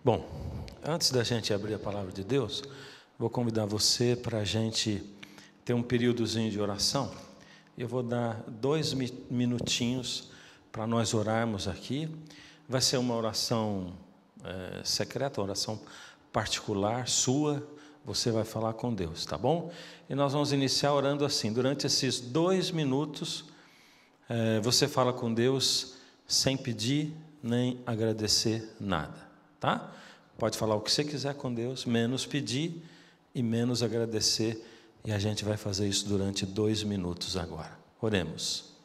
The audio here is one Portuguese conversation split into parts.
Bom, antes da gente abrir a palavra de Deus, vou convidar você para a gente ter um períodozinho de oração. Eu vou dar 2 minutinhos para nós orarmos aqui. Vai ser uma oração secreta, uma oração particular sua. Você vai falar com Deus, tá bom? E nós vamos iniciar orando assim. Durante esses 2 minutos, você fala com Deus sem pedir nem agradecer nada, tá? Pode falar o que você quiser com Deus, menos pedir e menos agradecer. E a gente vai fazer isso durante 2 minutos agora. Oremos.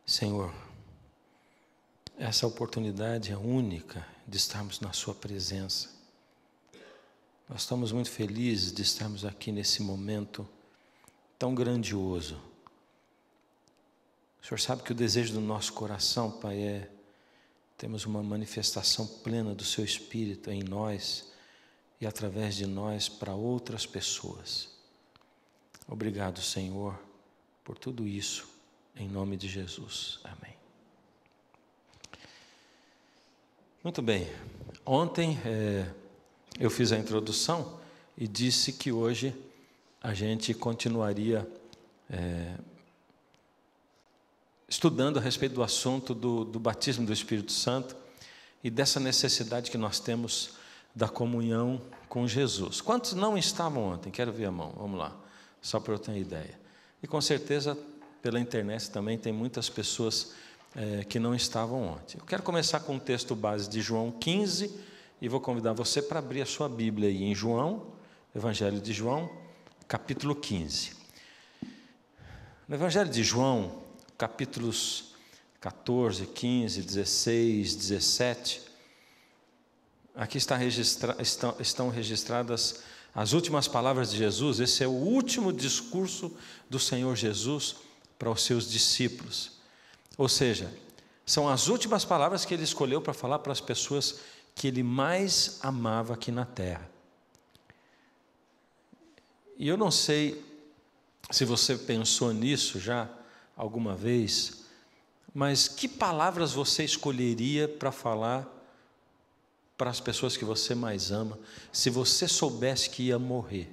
Senhor, essa oportunidade é única de estarmos na Sua presença. Nós estamos muito felizes de estarmos aqui nesse momento tão grandioso. O Senhor sabe que o desejo do nosso coração, Pai, é termos uma manifestação plena do Seu Espírito em nós e através de nós para outras pessoas. Obrigado, Senhor, por tudo isso. Em nome de Jesus. Amém. Muito bem. Ontem eu fiz a introdução e disse que hoje a gente continuaria estudando a respeito do assunto do batismo do Espírito Santo e dessa necessidade que nós temos da comunhão com Jesus. Quantos não estavam ontem? Quero ver a mão. Vamos lá. Só para eu ter uma ideia. E com certeza pela internet também tem muitas pessoas que não estavam ontem. Eu quero começar com um texto base de João 15 e vou convidar você para abrir a sua Bíblia aí em João, Evangelho de João, capítulo 15. No Evangelho de João, capítulos 14, 15, 16, 17, aqui estão registradas as últimas palavras de Jesus. Esse é o último discurso do Senhor Jesus para os seus discípulos, ou seja, são as últimas palavras que ele escolheu para falar para as pessoas que ele mais amava aqui na terra. E eu não sei se você pensou nisso já alguma vez, mas que palavras você escolheria para falar para as pessoas que você mais ama, se você soubesse que ia morrer?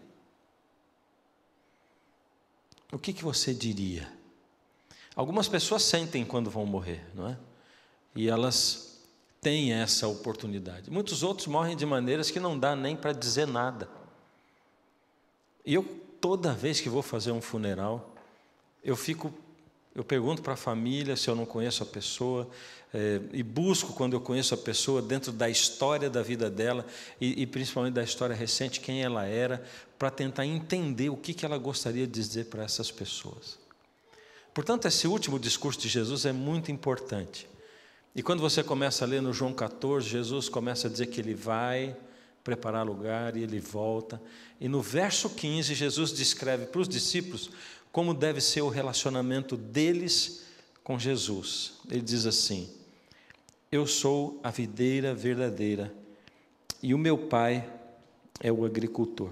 O que você diria? Algumas pessoas sentem quando vão morrer, não é? E elas têm essa oportunidade. Muitos outros morrem de maneiras que não dá nem para dizer nada. E eu, toda vez que vou fazer um funeral, eu pergunto para a família se eu não conheço a pessoa, e busco, quando eu conheço a pessoa, dentro da história da vida dela, e principalmente da história recente, quem ela era, para tentar entender o que ela gostaria de dizer para essas pessoas. Portanto, esse último discurso de Jesus é muito importante. E quando você começa a ler no João 14, Jesus começa a dizer que ele vai preparar lugar e ele volta. E no verso 15, Jesus descreve para os discípulos como deve ser o relacionamento deles com Jesus. Ele diz assim: eu sou a videira verdadeira e o meu Pai é o agricultor.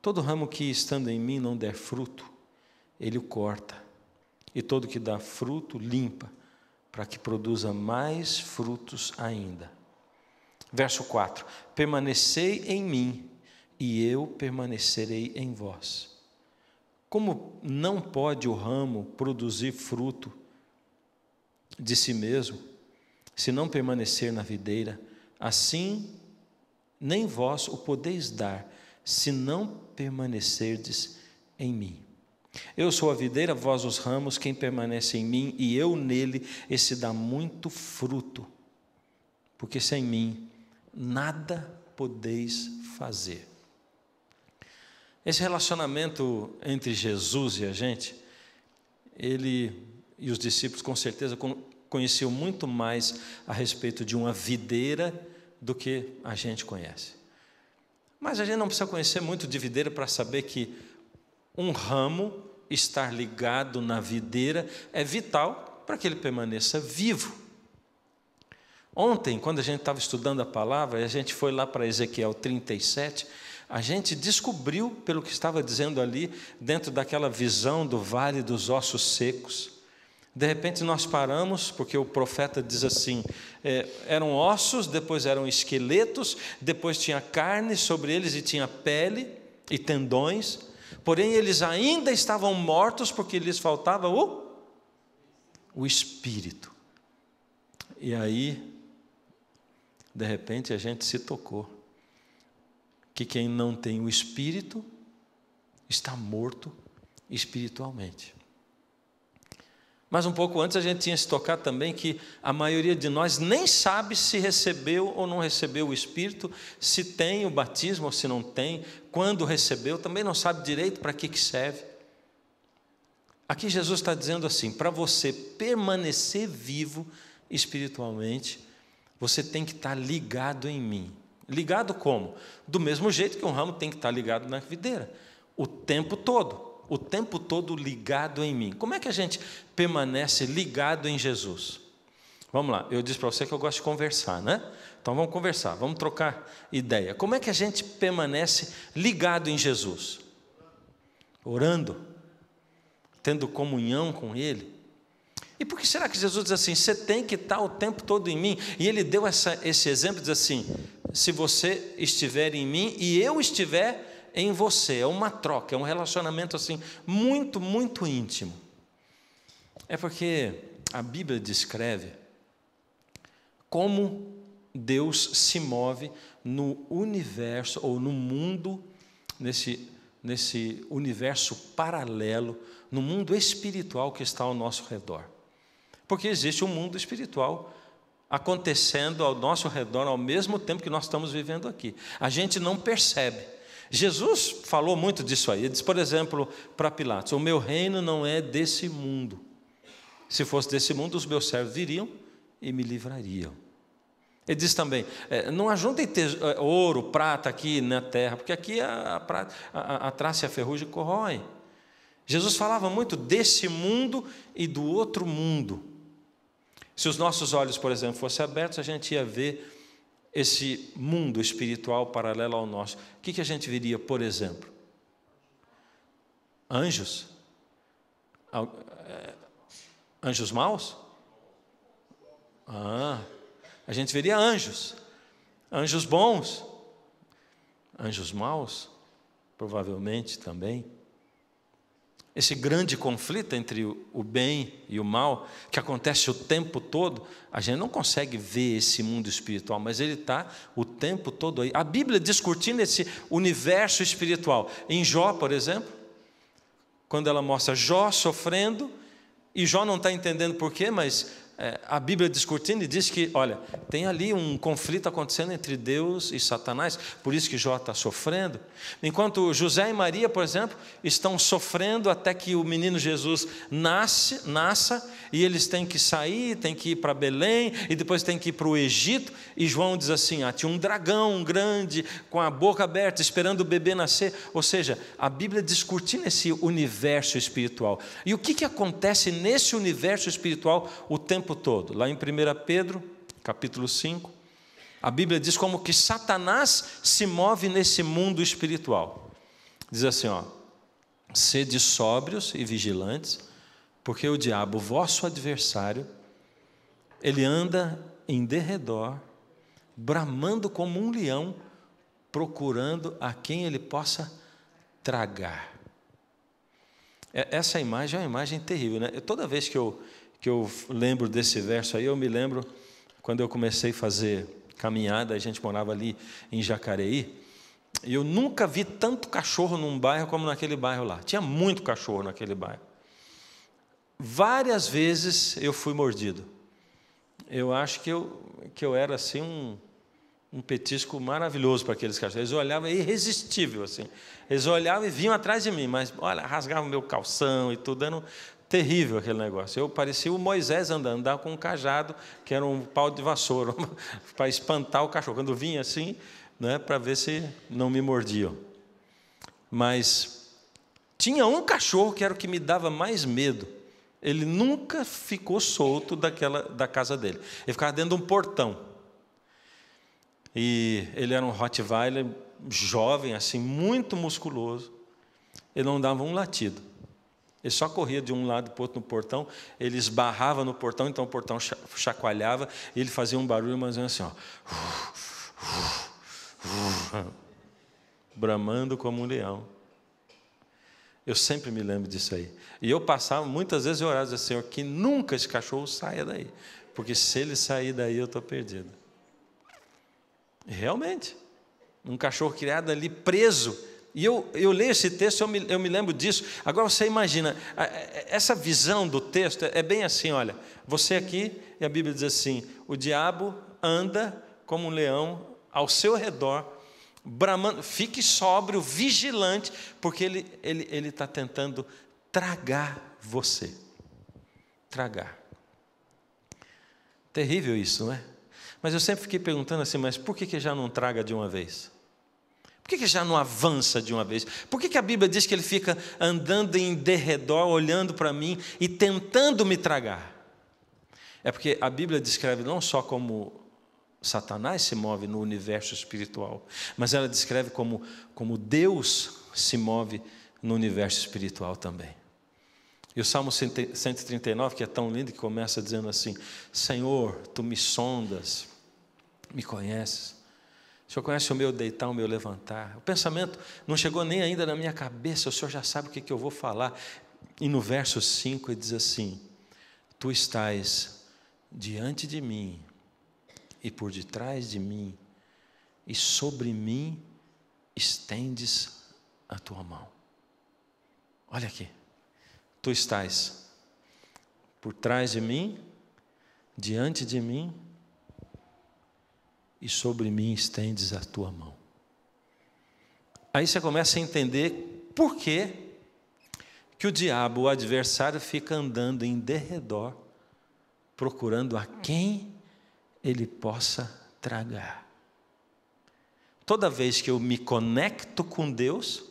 Todo ramo que estando em mim não der fruto, ele o corta, e todo que dá fruto limpa, para que produza mais frutos ainda. Verso 4: permanecei em mim, e eu permanecerei em vós. Como não pode o ramo produzir fruto de si mesmo, se não permanecer na videira, assim nem vós o podeis dar, se não permanecerdes em mim. Eu sou a videira, vós os ramos, quem permanece em mim e eu nele, esse dá muito fruto, porque sem mim nada podeis fazer. Esse relacionamento entre Jesus e a gente, ele e os discípulos com certeza conheciam muito mais a respeito de uma videira do que a gente conhece. Mas a gente não precisa conhecer muito de videira para saber que um ramo estar ligado na videira é vital para que ele permaneça vivo. Ontem, quando a gente estava estudando a palavra, a gente foi lá para Ezequiel 37, a gente descobriu, pelo que estava dizendo ali, dentro daquela visão do vale dos ossos secos, de repente nós paramos, porque o profeta diz assim, eram ossos, depois eram esqueletos, depois tinha carne sobre eles e tinha pele e tendões, porém eles ainda estavam mortos porque lhes faltava o espírito. E aí, de repente a gente se tocou, que quem não tem o espírito está morto espiritualmente. Mas um pouco antes a gente tinha se tocado também que a maioria de nós nem sabe se recebeu ou não recebeu o Espírito, se tem o batismo ou se não tem, quando recebeu, também não sabe direito para que serve. Aqui Jesus está dizendo assim, para você permanecer vivo espiritualmente, você tem que estar ligado em mim. Ligado como? Do mesmo jeito que um ramo tem que estar ligado na videira, o tempo todo ligado em mim. Como é que a gente permanece ligado em Jesus? Vamos lá, eu disse para você que eu gosto de conversar, né? Então vamos conversar, vamos trocar ideia. Como é que a gente permanece ligado em Jesus? Orando, tendo comunhão com Ele. E por que será que Jesus diz assim, você tem que estar o tempo todo em mim? E Ele deu esse exemplo, diz assim, se você estiver em mim e eu estiver em você, é uma troca, é um relacionamento assim, muito, muito íntimo. É porque a Bíblia descreve como Deus se move no universo, ou no mundo, nesse universo paralelo, no mundo espiritual que está ao nosso redor. Porque existe um mundo espiritual acontecendo ao nosso redor ao mesmo tempo que nós estamos vivendo aqui. A gente não percebe. Jesus falou muito disso aí. Ele diz, por exemplo, para Pilatos, o meu reino não é desse mundo. Se fosse desse mundo, os meus servos viriam e me livrariam. Ele diz também, não ajuntem ouro, prata aqui na terra, porque aqui a traça e a ferrugem corroem. Jesus falava muito desse mundo e do outro mundo. Se os nossos olhos, por exemplo, fossem abertos, a gente ia ver esse mundo espiritual paralelo ao nosso. O que a gente veria, por exemplo? Anjos? Anjos maus? A gente veria anjos. Anjos bons. Anjos maus? Provavelmente também. Esse grande conflito entre o bem e o mal, que acontece o tempo todo, a gente não consegue ver esse mundo espiritual, mas ele está o tempo todo aí. A Bíblia discutindo esse universo espiritual. Em Jó, por exemplo, quando ela mostra Jó sofrendo, e Jó não está entendendo por quê, mas a Bíblia discutindo e diz que, olha, tem ali um conflito acontecendo entre Deus e Satanás, por isso que Jó está sofrendo. Enquanto José e Maria, por exemplo, estão sofrendo até que o menino Jesus nasça, e eles têm que sair, têm que ir para Belém, e depois têm que ir para o Egito, e João diz assim, tinha um dragão grande, com a boca aberta, esperando o bebê nascer. Ou seja, a Bíblia discutindo esse universo espiritual. E o que acontece nesse universo espiritual o tempo todo? Lá em 1 Pedro, capítulo 5, a Bíblia diz como que Satanás se move nesse mundo espiritual. Diz assim, sede sóbrios e vigilantes, porque o diabo, vosso adversário, ele anda em derredor, bramando como um leão, procurando a quem ele possa tragar. Essa imagem é uma imagem terrível, né? Toda vez que eu lembro desse verso aí, eu me lembro quando eu comecei a fazer caminhada, a gente morava ali em Jacareí, e eu nunca vi tanto cachorro num bairro como naquele bairro lá. Tinha muito cachorro naquele bairro. Várias vezes eu fui mordido. Eu acho que eu era assim um petisco maravilhoso para aqueles cachorros. Eles olhavam, irresistível assim. Eles olhavam e vinham atrás de mim, mas olha, rasgavam meu calção e tudo, era terrível aquele negócio. Eu parecia o Moisés andava com um cajado, que era um pau de vassoura, para espantar o cachorro. Quando vinha assim, né, para ver se não me mordiam. Mas tinha um cachorro que era o que me dava mais medo. Ele nunca ficou solto da casa dele. Ele ficava dentro de um portão. E ele era um Rottweiler jovem, assim, muito musculoso. Ele não dava um latido. Ele só corria de um lado para o outro no portão. Ele esbarrava no portão, então o portão chacoalhava. E ele fazia um barulho, mas assim, bramando como um leão. Eu sempre me lembro disso aí. E eu passava, muitas vezes eu orava e dizia, Senhor, que nunca esse cachorro saia daí. Porque se ele sair daí, eu estou perdido. E realmente, um cachorro criado ali, preso. E eu leio esse texto, eu me lembro disso. Agora você imagina, essa visão do texto é bem assim, olha. Você aqui, e a Bíblia diz assim, o diabo anda como um leão ao seu redor, bramando, fique sóbrio, vigilante, porque ele está tentando tragar você. Tragar. Terrível isso, não é? Mas eu sempre fiquei perguntando assim, mas por que já não traga de uma vez? Por que já não avança de uma vez? Por que a Bíblia diz que ele fica andando em derredor, olhando para mim e tentando me tragar? É porque a Bíblia descreve não só como Satanás se move no universo espiritual, mas ela descreve como Deus se move no universo espiritual também. E o Salmo 139, que é tão lindo, que começa dizendo assim, Senhor, Tu me sondas, me conheces, o Senhor conhece o meu deitar, o meu levantar. O pensamento não chegou nem ainda na minha cabeça, o Senhor já sabe o que eu vou falar. E no verso 5 ele diz assim, Tu estás diante de mim, e por detrás de mim, e sobre mim estendes a Tua mão. Olha aqui, Tu estás por trás de mim, diante de mim, e sobre mim estendes a Tua mão. Aí você começa a entender por que o diabo, o adversário, fica andando em derredor, procurando a quem ele possa tragar. Toda vez que eu me conecto com Deus,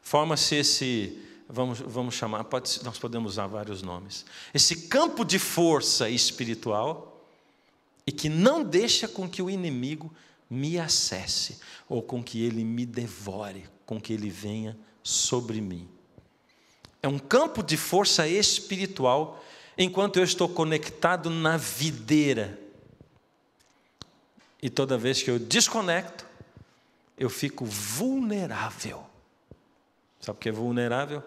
forma-se esse, vamos chamar, nós podemos usar vários nomes, esse campo de força espiritual, e que não deixa com que o inimigo me acesse, ou com que ele me devore, com que ele venha sobre mim. É um campo de força espiritual, enquanto eu estou conectado na videira. E toda vez que eu desconecto, eu fico vulnerável. Sabe o que é vulnerável?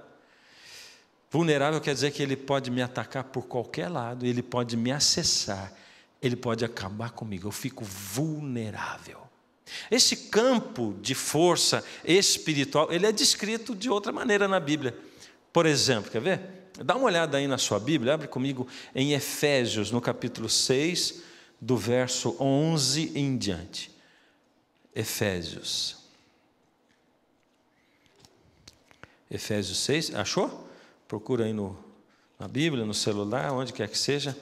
Vulnerável quer dizer que ele pode me atacar por qualquer lado, ele pode me acessar, ele pode acabar comigo, eu fico vulnerável. Esse campo de força espiritual, ele é descrito de outra maneira na Bíblia. Por exemplo, quer ver? Dá uma olhada aí na sua Bíblia, abre comigo em Efésios, no capítulo 6, do verso 11 em diante. Efésios 6, achou? Procura aí na Bíblia, no celular, onde quer que seja.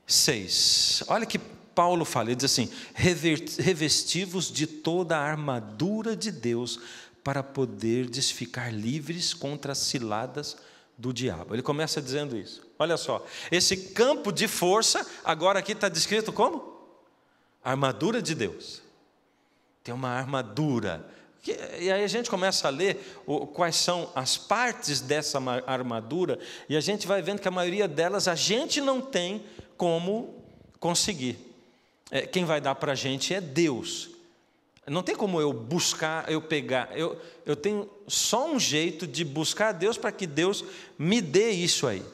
6, olha que Paulo fala, ele diz assim: revesti-vos de toda a armadura de Deus, para poderdes ficar livres contra as ciladas do diabo. Ele começa dizendo isso. Olha só, esse campo de força, agora aqui está descrito como? Armadura de Deus. Tem uma armadura. E aí a gente começa a ler quais são as partes dessa armadura, e a gente vai vendo que a maioria delas a gente não tem como conseguir. Quem vai dar para a gente é Deus. Não tem como eu buscar, eu pegar. Eu tenho só um jeito de buscar a Deus para que Deus me dê isso aí.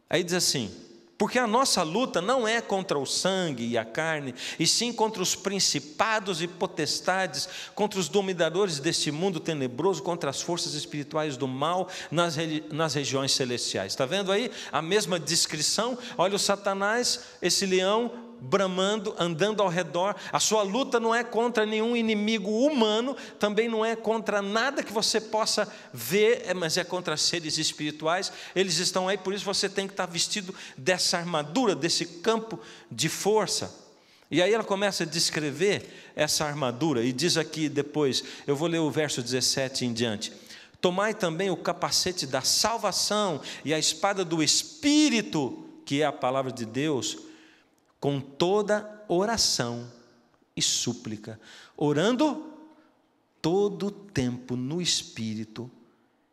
Aí diz assim: porque a nossa luta não é contra o sangue e a carne, e sim contra os principados e potestades, contra os dominadores deste mundo tenebroso, contra as forças espirituais do mal nas regiões celestiais. Está vendo aí a mesma descrição? Olha o Satanás, esse leão bramando, andando ao redor. A sua luta não é contra nenhum inimigo humano, também não é contra nada que você possa ver, mas é contra seres espirituais. Eles estão aí, por isso você tem que estar vestido dessa armadura, desse campo de força. E aí ela começa a descrever essa armadura, e diz aqui depois, eu vou ler o verso 17 em diante: tomai também o capacete da salvação e a espada do Espírito, que é a palavra de Deus, com toda oração e súplica, orando todo o tempo no Espírito,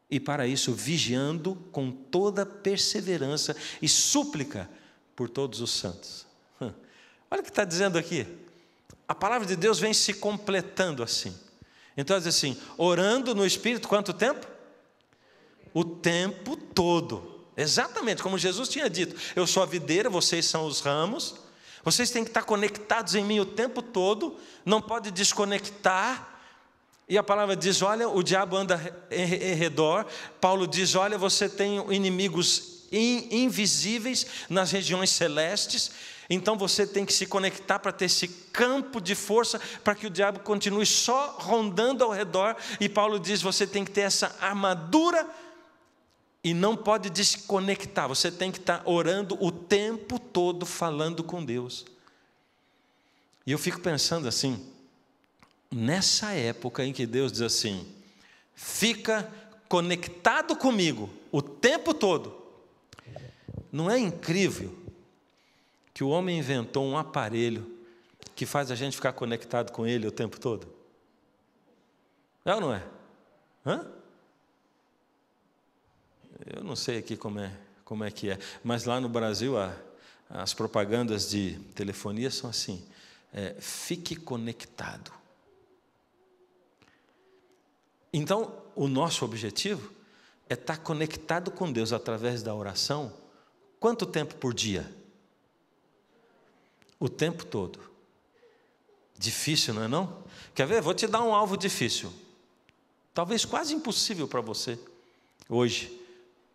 e para isso vigiando com toda perseverança e súplica por todos os santos. Olha o que está dizendo aqui. A palavra de Deus vem se completando assim. Então diz assim: orando no Espírito quanto tempo? O tempo todo. Exatamente como Jesus tinha dito: eu sou a videira, vocês são os ramos. Vocês têm que estar conectados em mim o tempo todo, não pode desconectar. E a palavra diz: olha, o diabo anda em redor. Paulo diz: olha, você tem inimigos invisíveis nas regiões celestes. Então você tem que se conectar para ter esse campo de força, para que o diabo continue só rondando ao redor. E Paulo diz: você tem que ter essa armadura e não pode desconectar. Você tem que estar orando o tempo todo, falando com Deus. E eu fico pensando assim, nessa época em que Deus diz assim: fica conectado comigo o tempo todo. Não é incrível que o homem inventou um aparelho que faz a gente ficar conectado com ele o tempo todo? É ou não é? Hã? Eu não sei aqui como é que é, mas lá no Brasil as propagandas de telefonia são assim: fique conectado. Então, o nosso objetivo é estar conectado com Deus através da oração. Quanto tempo por dia? O tempo todo. Difícil, não é não? Quer ver? Vou te dar um alvo difícil. Talvez quase impossível para você hoje.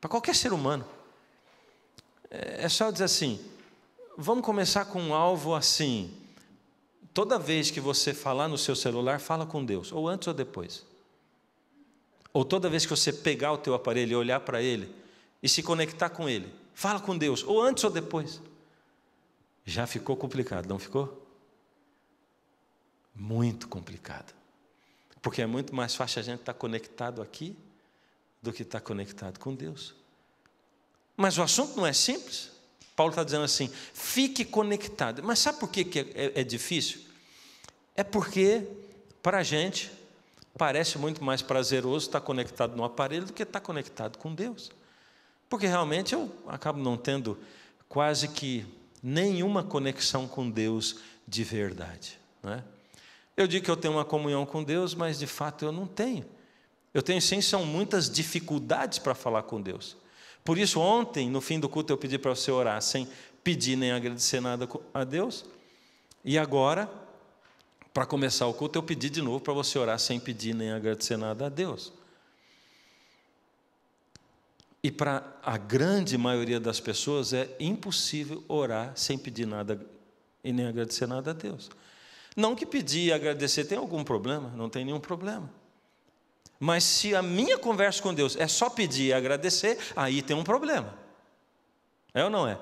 Para qualquer ser humano. É só dizer assim: vamos começar com um alvo assim. Toda vez que você falar no seu celular, fala com Deus, ou antes ou depois. Ou toda vez que você pegar o teu aparelho e olhar para ele e se conectar com ele, fala com Deus, ou antes ou depois. Já ficou complicado, não ficou? Muito complicado. Porque é muito mais fácil a gente estar conectado aqui do que estar conectado com Deus. Mas o assunto não é simples. Paulo está dizendo assim: fique conectado. Mas sabe por que é difícil? É porque, para a gente, parece muito mais prazeroso estar conectado no aparelho do que estar conectado com Deus. Porque realmente eu acabo não tendo quase que nenhuma conexão com Deus de verdade, não é? Eu digo que eu tenho uma comunhão com Deus, mas de fato eu não tenho. Eu tenho sim, são muitas dificuldades para falar com Deus. Por isso ontem, no fim do culto, eu pedi para você orar sem pedir nem agradecer nada a Deus. E agora, para começar o culto, eu pedi de novo para você orar sem pedir nem agradecer nada a Deus. E para a grande maioria das pessoas é impossível orar sem pedir nada e nem agradecer nada a Deus. Não que pedir e agradecer tem algum problema, não tem nenhum problema. Mas se a minha conversa com Deus é só pedir e agradecer, aí tem um problema. É ou não é?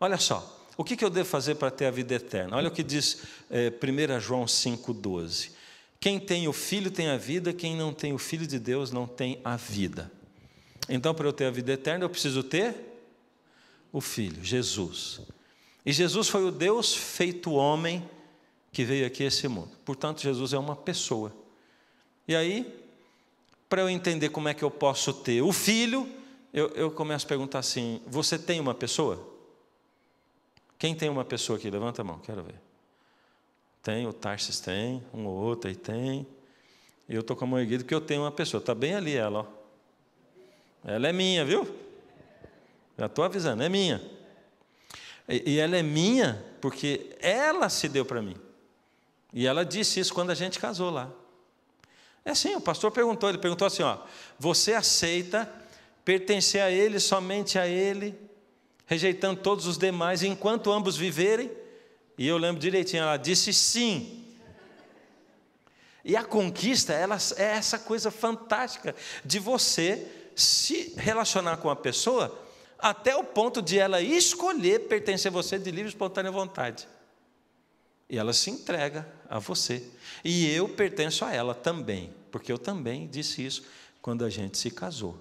Olha só, o que eu devo fazer para ter a vida eterna? Olha o que diz 1 João 5,12. Quem tem o Filho tem a vida, quem não tem o Filho de Deus não tem a vida. Então, para eu ter a vida eterna, eu preciso ter o Filho, Jesus. E Jesus foi o Deus feito homem que veio aqui a esse mundo. Portanto, Jesus é uma pessoa. E aí, para eu entender como é que eu posso ter o Filho, eu começo a perguntar assim, você tem uma pessoa? Quem tem uma pessoa aqui? Levanta a mão, quero ver. Tem, o Tarsis tem, um ou outro aí tem. Eu estou com a mão erguida porque eu tenho uma pessoa. Está bem ali ela, ó. Ela é minha, viu? Já estou avisando, é minha. E ela é minha porque ela se deu para mim. E ela disse isso quando a gente casou lá. É assim, o pastor perguntou, ele perguntou assim, ó, você aceita pertencer a ele, somente a ele, rejeitando todos os demais, enquanto ambos viverem? E eu lembro direitinho, ela disse sim. E a conquista, ela é essa coisa fantástica de você se relacionar com a pessoa até o ponto de ela escolher pertencer a você de livre e espontânea vontade. E ela se entrega a você. E eu pertenço a ela também, porque eu também disse isso quando a gente se casou.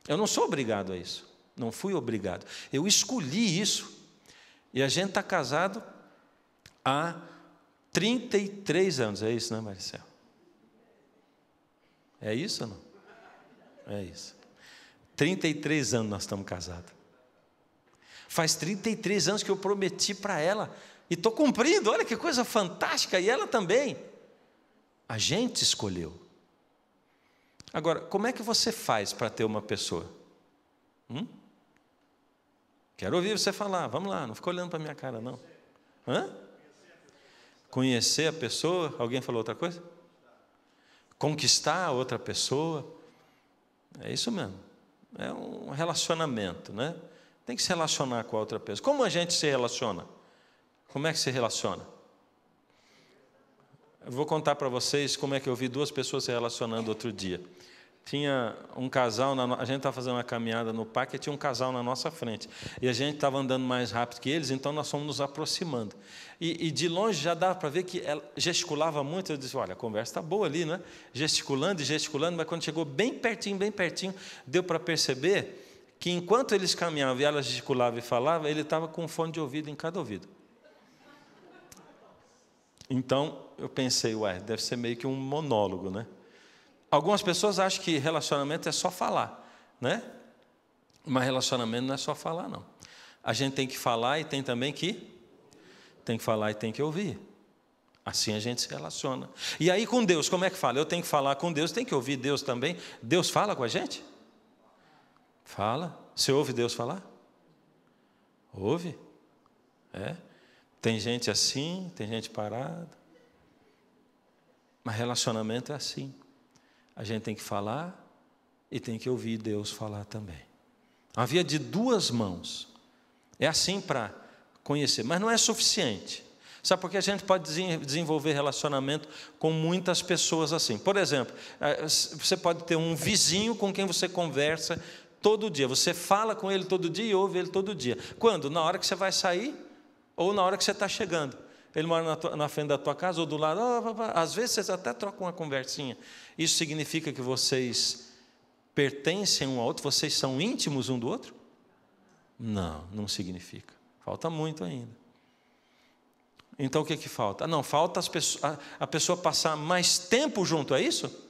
Eu não sou obrigado a isso, não fui obrigado. Eu escolhi isso. E a gente está casado há 33 anos, é isso, né, Maricel? É isso ou não? É isso. 33 anos nós estamos casados. Faz 33 anos que eu prometi para ela. E estou cumprindo, olha que coisa fantástica. E ela também. A gente escolheu. Agora, como é que você faz para ter uma pessoa? Quero ouvir você falar. Vamos lá, não fica olhando para a minha cara, não. Conhecer a pessoa. Alguém falou outra coisa? Conquistar a outra pessoa. É isso mesmo. É um relacionamento, né? Tem que se relacionar com a outra pessoa. Como a gente se relaciona? Como é que se relaciona? Eu vou contar para vocês como é que eu vi duas pessoas se relacionando outro dia. Tinha um casal, a gente estava fazendo uma caminhada no parque e tinha um casal na nossa frente. E a gente estava andando mais rápido que eles, então nós fomos nos aproximando. E de longe já dava para ver que ela gesticulava muito. Eu disse, olha, a conversa está boa ali, né? Gesticulando e gesticulando, mas quando chegou bem pertinho, deu para perceber que enquanto eles caminhavam e ela gesticulava e falava, ele estava com um fone de ouvido em cada ouvido. Então, eu pensei, deve ser meio que um monólogo, né? Algumas pessoas acham que relacionamento é só falar, né? Mas relacionamento não é só falar, não. A gente tem que falar e tem também que falar e tem que ouvir. Assim a gente se relaciona. E aí com Deus, como é que fala? Eu tenho que falar com Deus, tem que ouvir Deus também. Deus fala com a gente? Fala. Você ouve Deus falar? Ouve. Tem gente assim, tem gente parada. Mas relacionamento é assim. A gente tem que falar e tem que ouvir Deus falar também. A via de duas mãos. É assim para conhecer, mas não é suficiente. Sabe por que a gente pode desenvolver relacionamento com muitas pessoas assim? Por exemplo, você pode ter um vizinho com quem você conversa todo dia. Você fala com ele todo dia e ouve ele todo dia. Quando? Na hora que você vai sair ou na hora que você está chegando. Ele mora na frente da tua casa ou do lado. Às vezes vocês até trocam uma conversinha. Isso significa que vocês pertencem um ao outro? Vocês são íntimos um do outro? Não, não significa. Falta muito ainda. Então o que falta? Não, falta a pessoa passar mais tempo junto, é isso?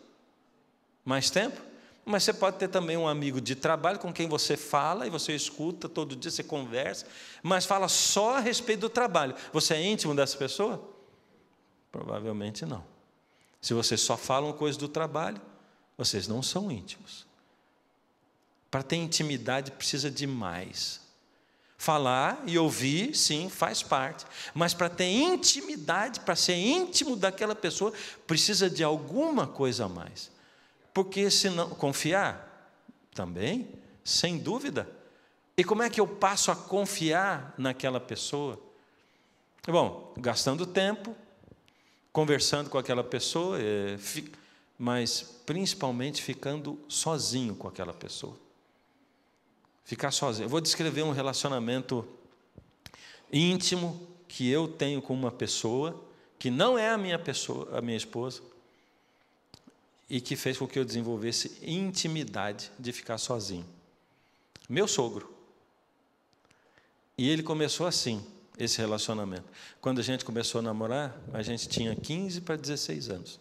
Mais tempo? Mas você pode ter também um amigo de trabalho com quem você fala e você escuta todo dia, você conversa, mas fala só a respeito do trabalho. Você é íntimo dessa pessoa? Provavelmente não. Se vocês só falam coisas do trabalho, vocês não são íntimos. Para ter intimidade precisa de mais. Falar e ouvir, sim, faz parte. Mas para ter intimidade, para ser íntimo daquela pessoa, precisa de alguma coisa a mais. Porque se não confiar, também, Sem dúvida. E como é que eu passo a confiar naquela pessoa? Bom, gastando tempo, conversando com aquela pessoa, mas principalmente ficando sozinho com aquela pessoa. Ficar sozinho. Eu vou descrever um relacionamento íntimo que eu tenho com uma pessoa, que não é a minha esposa, e que fez com que eu desenvolvesse intimidade de ficar sozinho. Meu sogro. E ele começou assim, esse relacionamento. Quando a gente começou a namorar, a gente tinha 15 para 16 anos.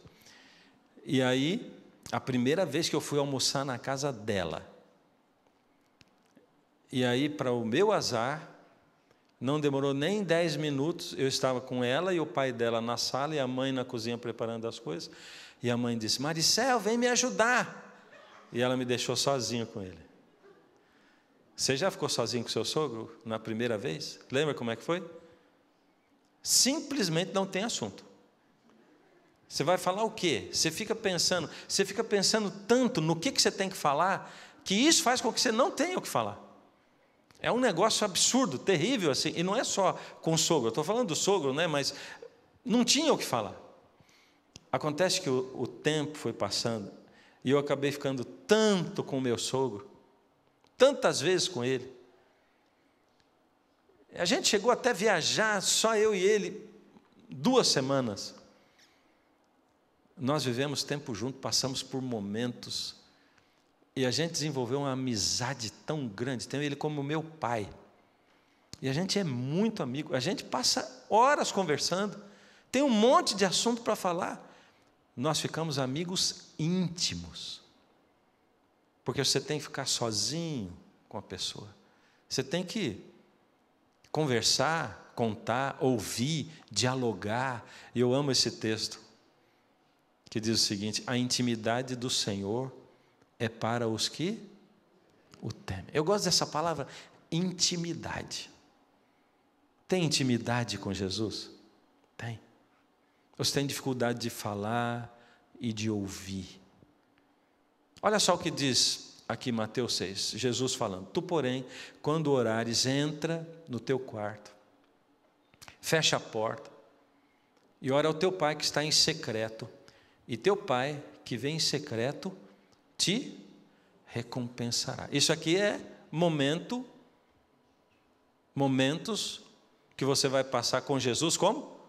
E aí, a primeira vez que eu fui almoçar na casa dela, e aí, para o meu azar, não demorou nem 10 minutos, eu estava com ela e o pai dela na sala, e a mãe na cozinha preparando as coisas, e a mãe disse: Maricel, vem me ajudar. E ela me deixou sozinho com ele. Você já ficou sozinho com seu sogro na primeira vez? Lembra como é que foi? Simplesmente não tem assunto. Você vai falar o quê? Você fica pensando tanto no que você tem que falar, que isso faz com que você não tenha o que falar. É um negócio absurdo, terrível assim, e não é só com o sogro. Eu estou falando do sogro, né? Mas não tinha o que falar. Acontece que o tempo foi passando e eu acabei ficando tanto com o meu sogro, tantas vezes com ele. A gente chegou até viajar, só eu e ele, 2 semanas. Nós vivemos tempo junto, passamos por momentos, e a gente desenvolveu uma amizade tão grande. Tenho ele como meu pai. E a gente é muito amigo, a gente passa horas conversando, tem um monte de assunto para falar. Nós ficamos amigos íntimos. Porque você tem que ficar sozinho com a pessoa. Você tem que conversar, contar, ouvir, dialogar. E eu amo esse texto, que diz o seguinte: a intimidade do Senhor é para os que o temem. Eu gosto dessa palavra, intimidade. Tem intimidade com Jesus? Tem. Você tem dificuldade de falar e de ouvir. Olha só o que diz aqui Mateus 6, Jesus falando: tu, porém, quando orares, entra no teu quarto, fecha a porta e ora ao teu pai que está em secreto, e teu pai que vem em secreto te recompensará. Isso aqui é momentos que você vai passar com Jesus como?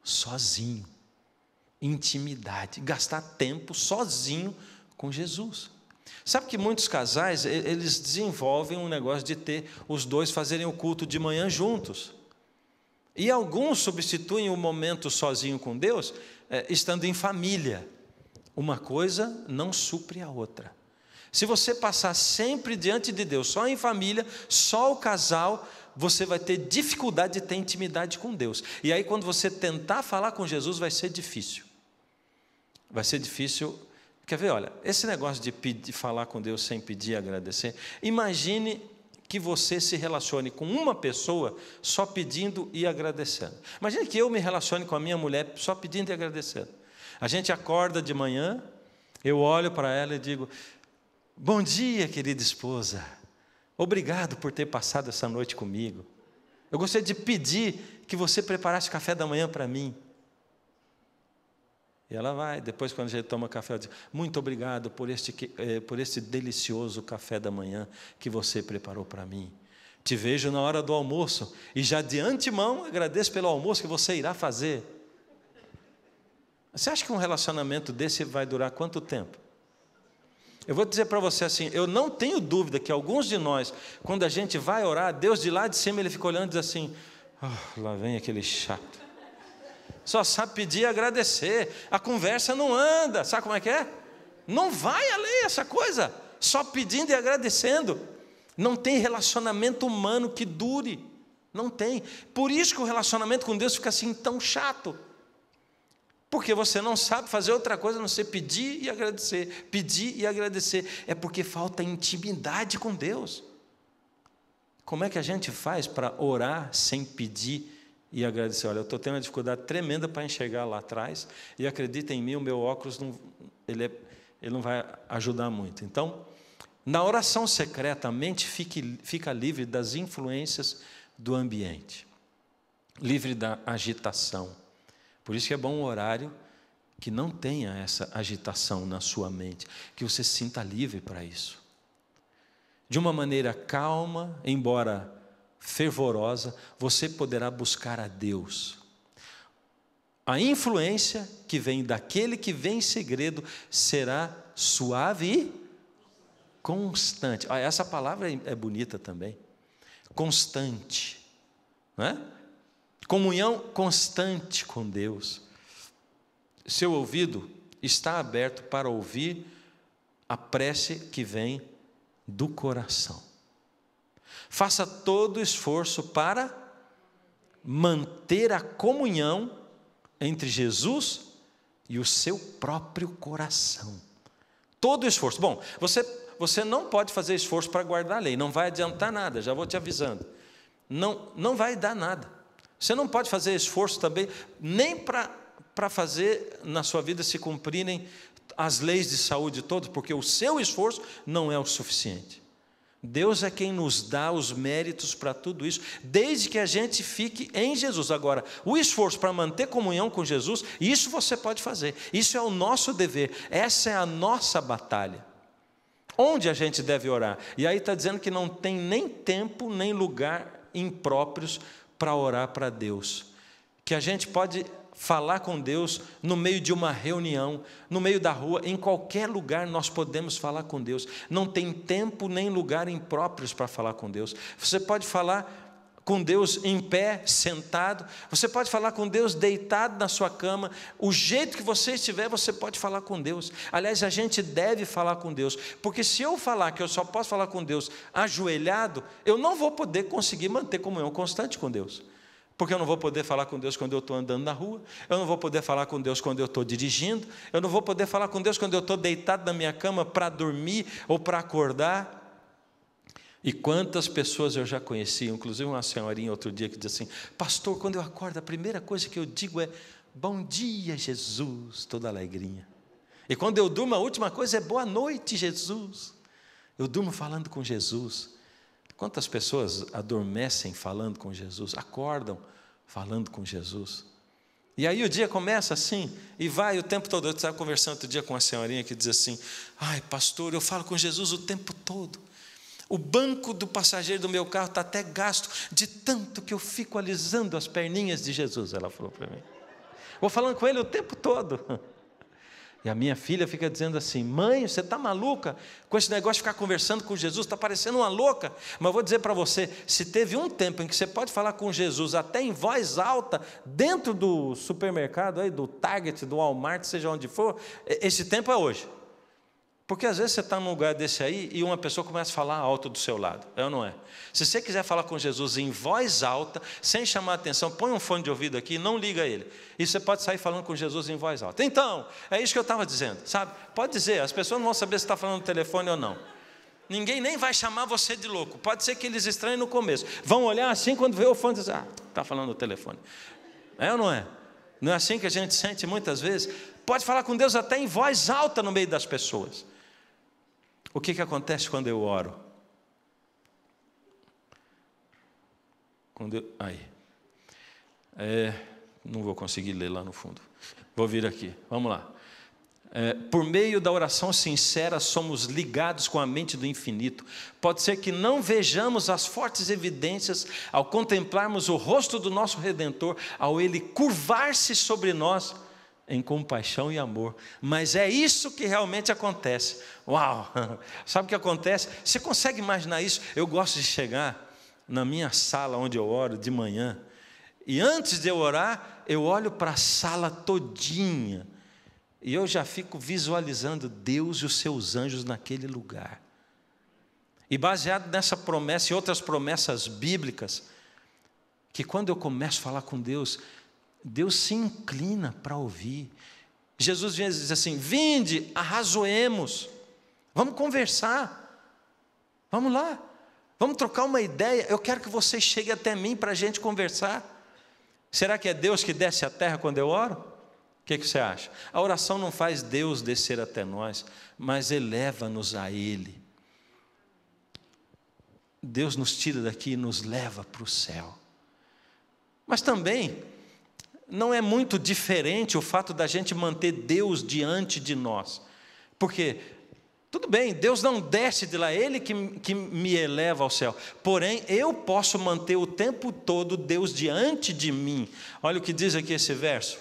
Sozinho. Intimidade, gastar tempo sozinho com Jesus. Sabe que muitos casais, eles desenvolvem um negócio de ter os dois fazerem o culto de manhã juntos. E alguns substituem o momento sozinho com Deus, estando em família. Uma coisa não supre a outra. Se você passar sempre diante de Deus, só em família, só o casal, você vai ter dificuldade de ter intimidade com Deus. E aí, quando você tentar falar com Jesus, vai ser difícil. Vai ser difícil. Quer ver? Olha, esse negócio de falar com Deus sem pedir e agradecer, imagine que você se relacione com uma pessoa só pedindo e agradecendo. Imagine que eu me relacione com a minha mulher só pedindo e agradecendo. A gente acorda de manhã, eu olho para ela e digo: bom dia, querida esposa, obrigado por ter passado essa noite comigo. Eu gostaria de pedir que você preparasse café da manhã para mim. E ela vai, depois quando a gente toma café, ela diz: muito obrigado por este delicioso café da manhã que você preparou para mim. Te vejo na hora do almoço, e já de antemão agradeço pelo almoço que você irá fazer. Você acha que um relacionamento desse vai durar quanto tempo? Eu vou dizer para você assim, eu não tenho dúvida que alguns de nós, quando a gente vai orar, Deus de lá de cima, Ele fica olhando e diz assim: oh, lá vem aquele chato. Só sabe pedir e agradecer, a conversa não anda, sabe como é que é? Não vai além essa coisa, só pedindo e agradecendo. Não tem relacionamento humano que dure, não tem. Por isso que o relacionamento com Deus fica assim tão chato, porque você não sabe fazer outra coisa a não ser pedir e agradecer, pedir e agradecer. É porque falta intimidade com Deus. Como é que a gente faz para orar sem pedir e agradecer? Olha, eu estou tendo uma dificuldade tremenda para enxergar lá atrás, e acredita em mim, o meu óculos ele não vai ajudar muito. Então, Na oração secreta, a mente fica livre das influências do ambiente, livre da agitação. Por isso que é bom um horário que não tenha essa agitação na sua mente, que você se sinta livre para isso. De uma maneira calma, embora fervorosa, você poderá buscar a Deus. A influência que vem daquele que vem em segredo será suave e constante. Essa palavra é bonita também. Constante, não é? Comunhão constante com Deus. Seu ouvido está aberto para ouvir a prece que vem do coração. Faça todo o esforço para manter a comunhão entre Jesus e o seu próprio coração. Todo o esforço. Bom, você não pode fazer esforço para guardar a lei, não vai adiantar nada, já vou te avisando. Não vai dar nada. Você não pode fazer esforço também, nem para fazer na sua vida se cumprirem as leis de saúde todas, porque o seu esforço não é o suficiente. Deus é quem nos dá os méritos para tudo isso, desde que a gente fique em Jesus. Agora, o esforço para manter comunhão com Jesus, isso você pode fazer, isso é o nosso dever, essa é a nossa batalha. Onde a gente deve orar? E aí está dizendo que não tem nem tempo, nem lugar impróprios para orar para Deus, que a gente pode falar com Deus no meio de uma reunião, no meio da rua, em qualquer lugar nós podemos falar com Deus. Não tem tempo nem lugar impróprios para falar com Deus. Você pode falar com Deus em pé, sentado, você pode falar com Deus deitado na sua cama, o jeito que você estiver, você pode falar com Deus. Aliás, a gente deve falar com Deus, porque se eu falar que eu só posso falar com Deus ajoelhado, eu não vou poder conseguir manter comunhão constante com Deus. Porque eu não vou poder falar com Deus quando eu estou andando na rua, eu não vou poder falar com Deus quando eu estou dirigindo, eu não vou poder falar com Deus quando eu estou deitado na minha cama para dormir ou para acordar. E quantas pessoas eu já conheci, inclusive uma senhorinha outro dia que disse assim: pastor, quando eu acordo, a primeira coisa que eu digo é bom dia, Jesus, toda alegrinha. E quando eu durmo, a última coisa é boa noite, Jesus. Eu durmo falando com Jesus. Quantas pessoas adormecem falando com Jesus, acordam falando com Jesus. E aí o dia começa assim, e vai o tempo todo. Eu estava conversando outro dia com uma senhorinha que diz assim: ai, pastor, eu falo com Jesus o tempo todo. O banco do passageiro do meu carro está até gasto, de tanto que eu fico alisando as perninhas de Jesus, ela falou para mim. Vou falando com ele o tempo todo. E a minha filha fica dizendo assim: mãe, você está maluca com esse negócio de ficar conversando com Jesus, está parecendo uma louca. Mas eu vou dizer para você, se teve um tempo em que você pode falar com Jesus até em voz alta, dentro do supermercado, aí, do Target, do Walmart, seja onde for, esse tempo é hoje. Porque às vezes você está num lugar desse aí e uma pessoa começa a falar alto do seu lado, é ou não é? Se você quiser falar com Jesus em voz alta, sem chamar a atenção, põe um fone de ouvido aqui e não liga ele. E você pode sair falando com Jesus em voz alta. Então, é isso que eu estava dizendo, sabe? Pode dizer, as pessoas não vão saber se está falando no telefone ou não. Ninguém nem vai chamar você de louco. Pode ser que eles estranhem no começo. Vão olhar assim quando vê o fone e dizer: ah, está falando no telefone. É ou não é? Não é assim que a gente sente muitas vezes? Pode falar com Deus até em voz alta no meio das pessoas. O que acontece quando eu oro? Não vou conseguir ler lá no fundo. Vou vir aqui, vamos lá. Por meio da oração sincera, somos ligados com a mente do infinito. Pode ser que não vejamos as fortes evidências ao contemplarmos o rosto do nosso Redentor, ao Ele curvar-se sobre nós em compaixão e amor, mas é isso que realmente acontece. Uau! Sabe o que acontece? Você consegue imaginar isso? Eu gosto de chegar na minha sala onde eu oro de manhã, e antes de eu orar, eu olho para a sala todinha, e eu já fico visualizando Deus e os seus anjos naquele lugar. E baseado nessa promessa e outras promessas bíblicas, que quando eu começo a falar com Deus, Deus se inclina para ouvir. Jesus vem e diz assim: vinde, arrazoemos, vamos conversar, vamos lá, vamos trocar uma ideia, eu quero que você chegue até mim para a gente conversar. Será que é Deus que desce à terra quando eu oro? O que você acha? A oração não faz Deus descer até nós, mas eleva-nos a Ele. Deus nos tira daqui e nos leva para o céu. Mas também não é muito diferente o fato da gente manter Deus diante de nós. Porque, tudo bem, Deus não desce de lá, é Ele que me eleva ao céu. Porém, eu posso manter o tempo todo Deus diante de mim. Olha o que diz aqui esse verso,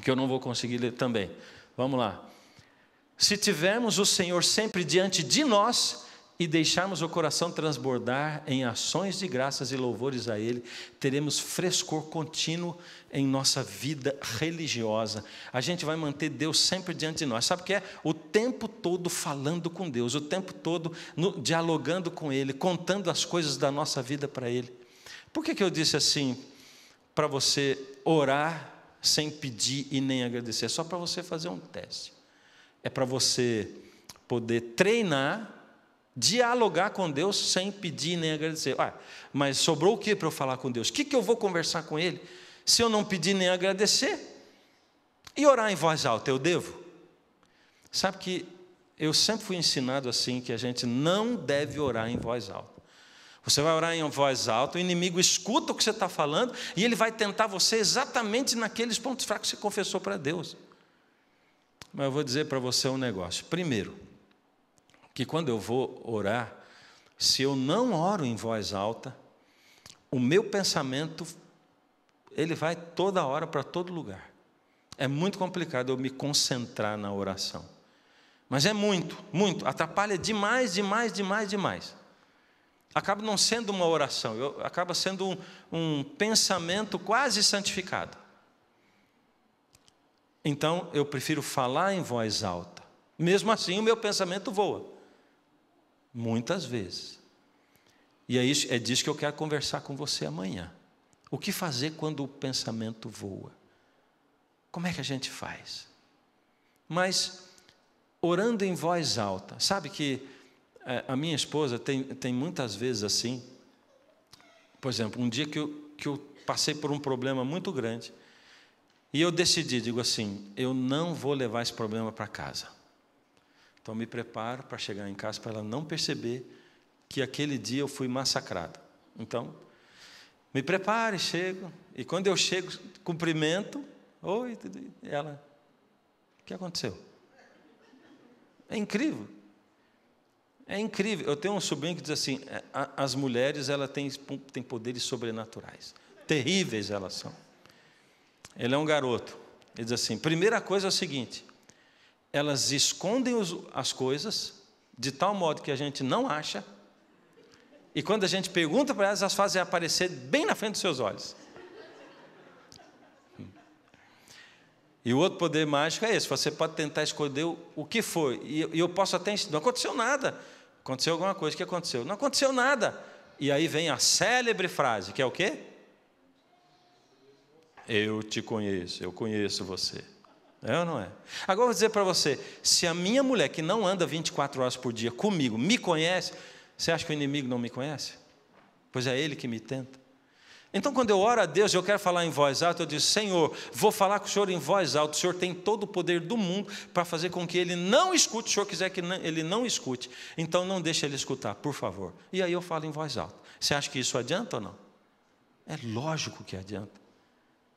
que eu não vou conseguir ler também. Vamos lá. Se tivermos o Senhor sempre diante de nós e deixarmos o coração transbordar em ações de graças e louvores a Ele, teremos frescor contínuo em nossa vida religiosa. A gente vai manter Deus sempre diante de nós. Sabe o que é? O tempo todo falando com Deus, o tempo todo dialogando com Ele, contando as coisas da nossa vida para Ele. Por que eu disse assim, para você orar sem pedir e nem agradecer? É só para você fazer um teste. É para você poder treinar, dialogar com Deus sem pedir nem agradecer. Mas sobrou o que para eu falar com Deus? O que eu vou conversar com Ele se eu não pedir nem agradecer? E orar em voz alta, eu devo? Sabe que eu sempre fui ensinado assim, que a gente não deve orar em voz alta. Você vai orar em voz alta, o inimigo escuta o que você está falando e ele vai tentar você exatamente naqueles pontos fracos que você confessou para Deus. Mas eu vou dizer para você um negócio. Primeiro, que quando eu vou orar, se eu não oro em voz alta, o meu pensamento, ele vai toda hora para todo lugar. É muito complicado eu me concentrar na oração. Mas é muito, atrapalha demais. Acaba não sendo uma oração, acaba sendo um pensamento quase santificado. Então, eu prefiro falar em voz alta. Mesmo assim, o meu pensamento voa. Muitas vezes. E é disso que eu quero conversar com você amanhã. O que fazer quando o pensamento voa? Como é que a gente faz? Mas, orando em voz alta, sabe que a minha esposa tem muitas vezes assim. Por exemplo, um dia que eu passei por um problema muito grande, e eu decidi, digo assim, eu não vou levar esse problema para casa. Então, me preparo para chegar em casa, para ela não perceber que aquele dia eu fui massacrado. Então, me preparo e chego, e quando eu chego, cumprimento, oi, ela, o que aconteceu? É incrível. É incrível. Eu tenho um sobrinho que diz assim, as mulheres elas têm poderes sobrenaturais. Terríveis elas são. Ele é um garoto. Ele diz assim, primeira coisa é o seguinte, elas escondem as coisas de tal modo que a gente não acha, e quando a gente pergunta para elas fazem aparecer bem na frente dos seus olhos. E o outro poder mágico é esse, você pode tentar esconder o que foi, e eu posso até ensinar, não aconteceu nada, aconteceu alguma coisa, o que aconteceu? Não aconteceu nada. E aí vem a célebre frase, que é o quê? Eu te conheço, eu conheço você. É ou não é? Agora eu vou dizer para você, se a minha mulher, que não anda 24 horas por dia comigo, me conhece, você acha que o inimigo não me conhece? Pois é Ele que me tenta. Então, quando eu oro a Deus, eu quero falar em voz alta, eu digo, Senhor, vou falar com o Senhor em voz alta, o Senhor tem todo o poder do mundo para fazer com que Ele não escute, o Senhor quiser que Ele não escute, então não deixe Ele escutar, por favor. E aí eu falo em voz alta. Você acha que isso adianta ou não? É lógico que adianta.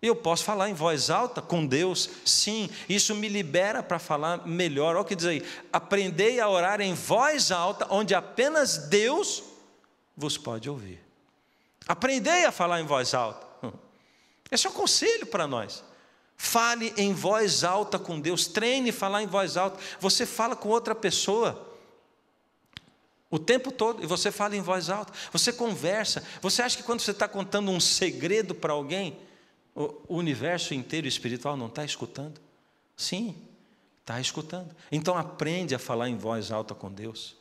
Eu posso falar em voz alta com Deus, sim, isso me libera para falar melhor. Olha o que diz aí, aprendei a orar em voz alta, onde apenas Deus vos pode ouvir. Aprendei a falar em voz alta. Esse é um conselho para nós. Fale em voz alta com Deus, treine falar em voz alta. Você fala com outra pessoa o tempo todo, e você fala em voz alta, você conversa. Você acha que quando você está contando um segredo para alguém, o universo inteiro espiritual não está escutando? Sim, está escutando. Então aprende a falar em voz alta com Deus.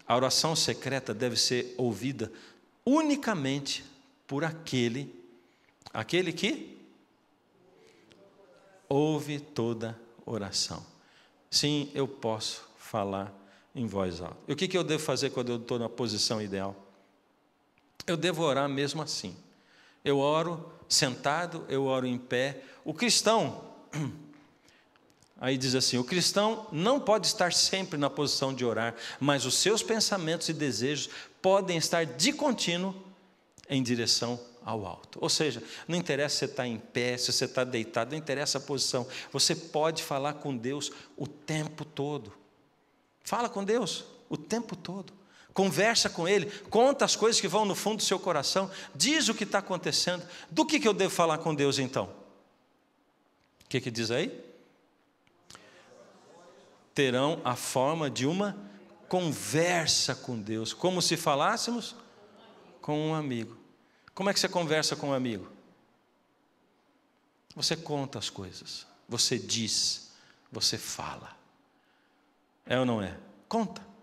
A oração secreta deve ser ouvida unicamente por aquele que ouve toda oração. Sim, eu posso falar em voz alta. E o que eu devo fazer quando eu estou na posição ideal? Eu devo orar mesmo assim. Eu oro sentado, eu oro em pé. O cristão, Aí diz assim: o cristão não pode estar sempre na posição de orar, mas os seus pensamentos e desejos podem estar de contínuo em direção ao alto. Ou seja, não interessa se você está em pé, se você está deitado, não interessa a posição. Você pode falar com Deus o tempo todo. Fala com Deus o tempo todo. Conversa com Ele, conta as coisas que vão no fundo do seu coração, diz o que está acontecendo. Do que eu devo falar com Deus então? O que diz aí? Terão a forma de uma conversa com Deus, como se falássemos com um amigo. Como é que você conversa com um amigo? Você conta as coisas, você diz, você fala. É ou não é? Conta.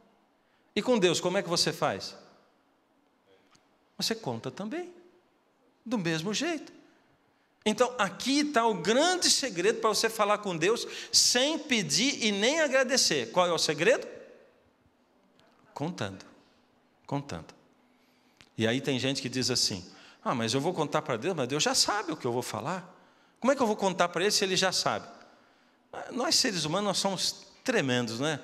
E com Deus, como é que você faz? Você conta também, do mesmo jeito. Então, aqui está o grande segredo para você falar com Deus sem pedir e nem agradecer. Qual é o segredo? Contando. Contando. E aí tem gente que diz assim: ah, mas eu vou contar para Deus, mas Deus já sabe o que eu vou falar. Como é que eu vou contar para Ele se Ele já sabe? Nós seres humanos, nós somos tremendos, né?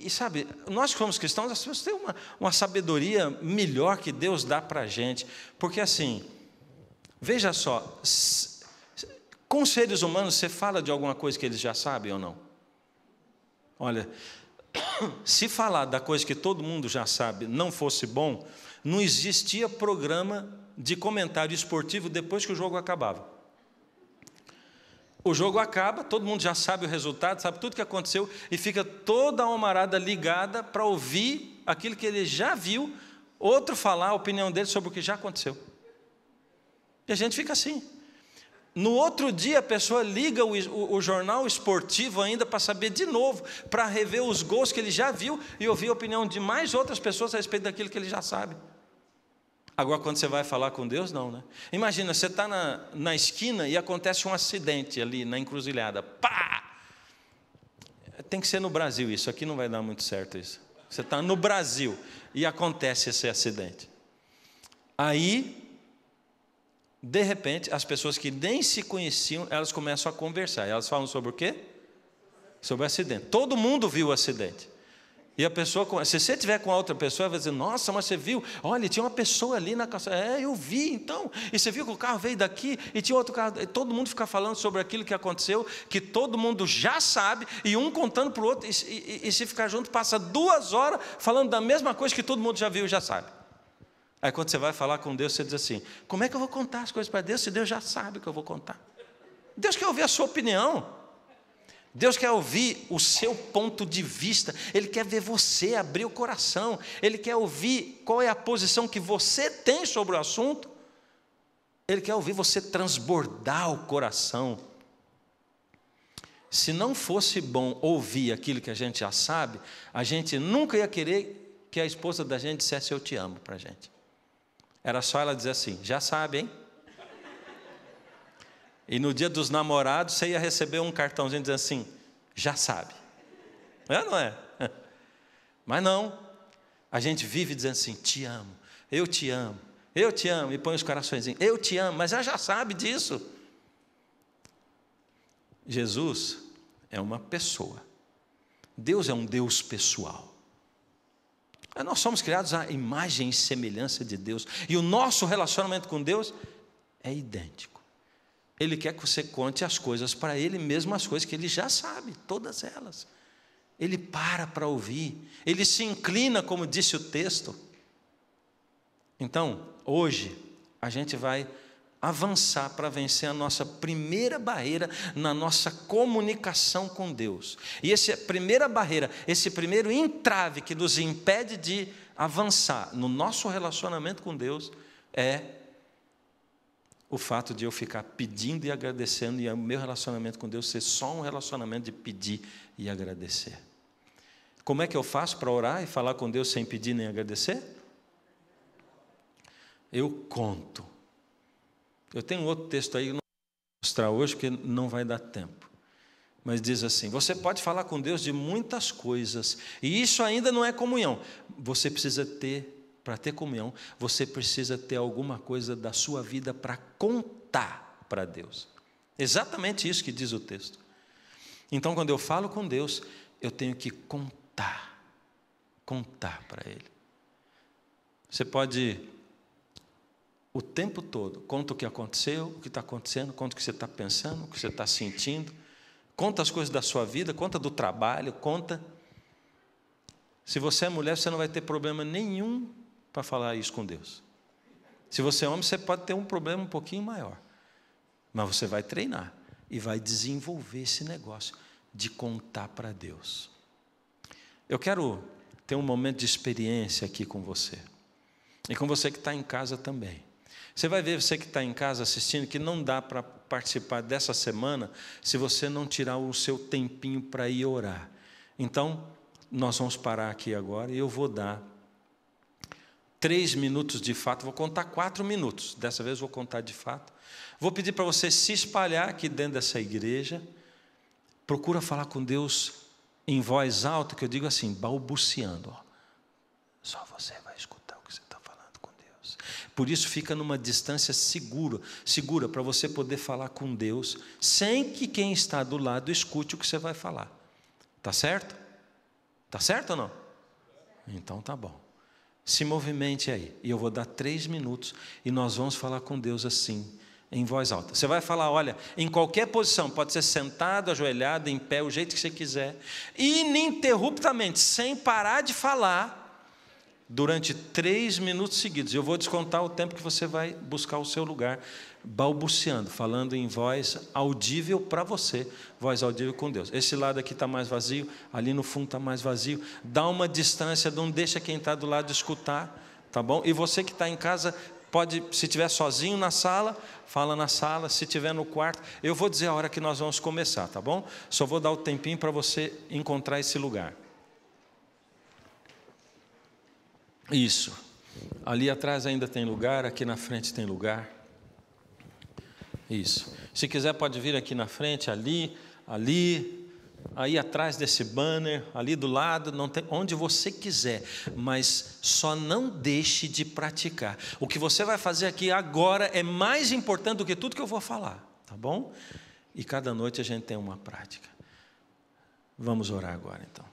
E sabe, nós que somos cristãos, nós temos que ter uma sabedoria melhor que Deus dá para a gente. Porque assim, veja só, com os seres humanos você fala de alguma coisa que eles já sabem ou não? Olha, se falar da coisa que todo mundo já sabe não fosse bom, não existia programa de comentário esportivo depois que o jogo acabava. O jogo acaba, todo mundo já sabe o resultado, sabe tudo o que aconteceu, e fica toda a almarada ligada para ouvir aquilo que ele já viu, outro falar a opinião dele sobre o que já aconteceu. E a gente fica assim. No outro dia a pessoa liga o jornal esportivo ainda para saber de novo, para rever os gols que ele já viu e ouvir a opinião de mais outras pessoas a respeito daquilo que ele já sabe. Agora, quando você vai falar com Deus, não, né? Imagina, você está na esquina e acontece um acidente ali na encruzilhada. Pá! Tem que ser no Brasil isso, aqui não vai dar muito certo isso. Você está no Brasil e acontece esse acidente. Aí, de repente, as pessoas que nem se conheciam, elas começam a conversar. Elas falam sobre o quê? Sobre o acidente. Todo mundo viu o acidente. E a pessoa, se você estiver com a outra pessoa, ela vai dizer: nossa, mas você viu? Olha, tinha uma pessoa ali na calçada. É, eu vi então. E você viu que o carro veio daqui e tinha outro carro. E todo mundo fica falando sobre aquilo que aconteceu, que todo mundo já sabe, e um contando para o outro. E se ficar junto, passa 2 horas falando da mesma coisa que todo mundo já viu e já sabe. Aí quando você vai falar com Deus, você diz assim: como é que eu vou contar as coisas para Deus se Deus já sabe o que eu vou contar? Deus quer ouvir a sua opinião. Deus quer ouvir o seu ponto de vista. Ele quer ver você abrir o coração. Ele quer ouvir qual é a posição que você tem sobre o assunto. Ele quer ouvir você transbordar o coração. Se não fosse bom ouvir aquilo que a gente já sabe, a gente nunca ia querer que a esposa da gente dissesse eu te amo para a gente. Era só ela dizer assim: já sabe, hein? E no dia dos namorados, você ia receber um cartãozinho dizendo assim: já sabe. É ou não é? Mas não. A gente vive dizendo assim: te amo, eu te amo, eu te amo. E põe os coraçõezinhos: eu te amo, mas ela já sabe disso. Jesus é uma pessoa. Deus é um Deus pessoal. Nós somos criados à imagem e semelhança de Deus. E o nosso relacionamento com Deus é idêntico. Ele quer que você conte as coisas para Ele, mesmo as coisas que Ele já sabe, todas elas. Ele para ouvir, Ele se inclina, como disse o texto. Então, hoje, a gente vai avançar para vencer a nossa primeira barreira na nossa comunicação com Deus. E essa primeira barreira, esse primeiro entrave que nos impede de avançar no nosso relacionamento com Deus é o fato de eu ficar pedindo e agradecendo, e o meu relacionamento com Deus ser só um relacionamento de pedir e agradecer. Como é que eu faço para orar e falar com Deus sem pedir nem agradecer? Eu conto. Eu tenho um outro texto aí que eu não vou mostrar hoje, porque não vai dar tempo. Mas diz assim: você pode falar com Deus de muitas coisas, e isso ainda não é comunhão. Você precisa ter, para ter comunhão, você precisa ter alguma coisa da sua vida para contar para Deus. Exatamente isso que diz o texto. Então, quando eu falo com Deus, eu tenho que contar para Ele. Você pode, o tempo todo, conta o que aconteceu, o que está acontecendo, conta o que você está pensando, o que você está sentindo, conta as coisas da sua vida, conta do trabalho, conta. Se você é mulher, você não vai ter problema nenhum para falar isso com Deus. Se você é homem, você pode ter um problema um pouquinho maior. Mas você vai treinar e vai desenvolver esse negócio de contar para Deus. Eu quero ter um momento de experiência aqui com você. E com você que está em casa também. Você vai ver, você que está em casa assistindo, que não dá para participar dessa semana se você não tirar o seu tempinho para ir orar. Então, nós vamos parar aqui agora e eu vou dar 3 minutos de fato, vou contar 4 minutos. Dessa vez vou contar de fato. Vou pedir para você se espalhar aqui dentro dessa igreja. Procura falar com Deus em voz alta, que eu digo assim, balbuciando. Só você vai escutar o que você está falando com Deus. Por isso fica numa distância segura para você poder falar com Deus, sem que quem está do lado escute o que você vai falar. Tá certo? Tá certo ou não? Então tá bom. Se movimente aí, e eu vou dar 3 minutos, e nós vamos falar com Deus assim, em voz alta. Você vai falar, olha, em qualquer posição, pode ser sentado, ajoelhado, em pé, o jeito que você quiser, ininterruptamente, sem parar de falar, durante 3 minutos seguidos. Eu vou descontar o tempo que você vai buscar o seu lugar, balbuciando, falando em voz audível para você, voz audível com Deus. Esse lado aqui está mais vazio, ali no fundo está mais vazio. Dá uma distância, não deixa quem está do lado escutar, tá bom? E você que está em casa, pode, se estiver sozinho na sala, fala na sala, se estiver no quarto. Eu vou dizer a hora que nós vamos começar, tá bom? Só vou dar o tempinho para você encontrar esse lugar. Isso. Ali atrás ainda tem lugar, aqui na frente tem lugar. Isso. Se quiser pode vir aqui na frente, ali, aí atrás desse banner, ali do lado, não tem, onde você quiser, mas só não deixe de praticar. O que você vai fazer aqui agora é mais importante do que tudo que eu vou falar, tá bom? E cada noite a gente tem uma prática. Vamos orar agora então.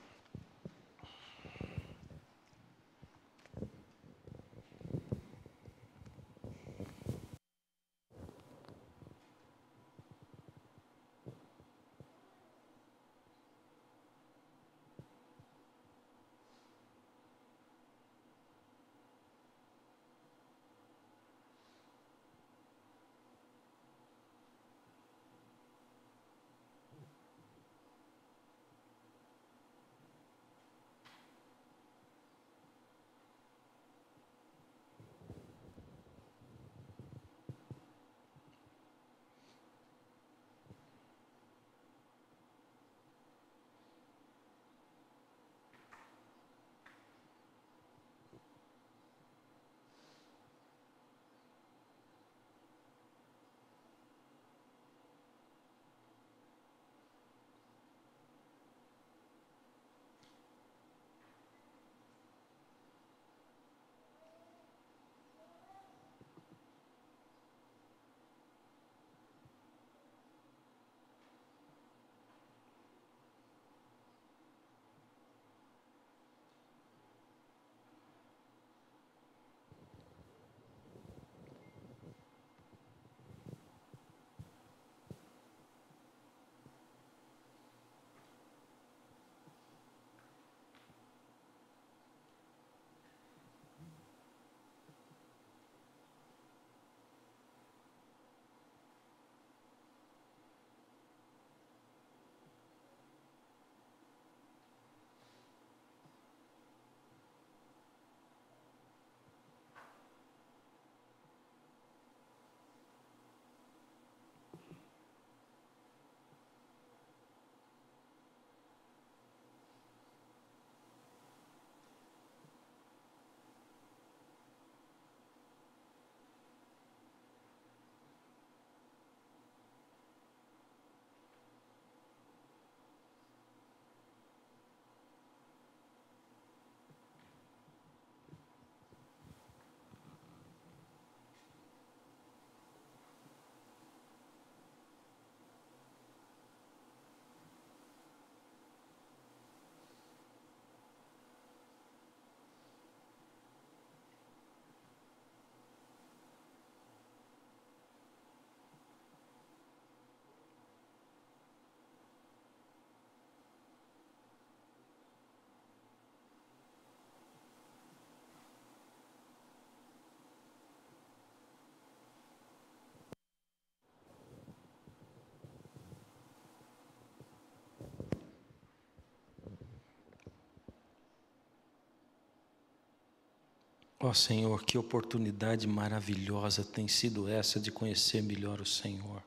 Ó Senhor, que oportunidade maravilhosa tem sido essa de conhecer melhor o Senhor.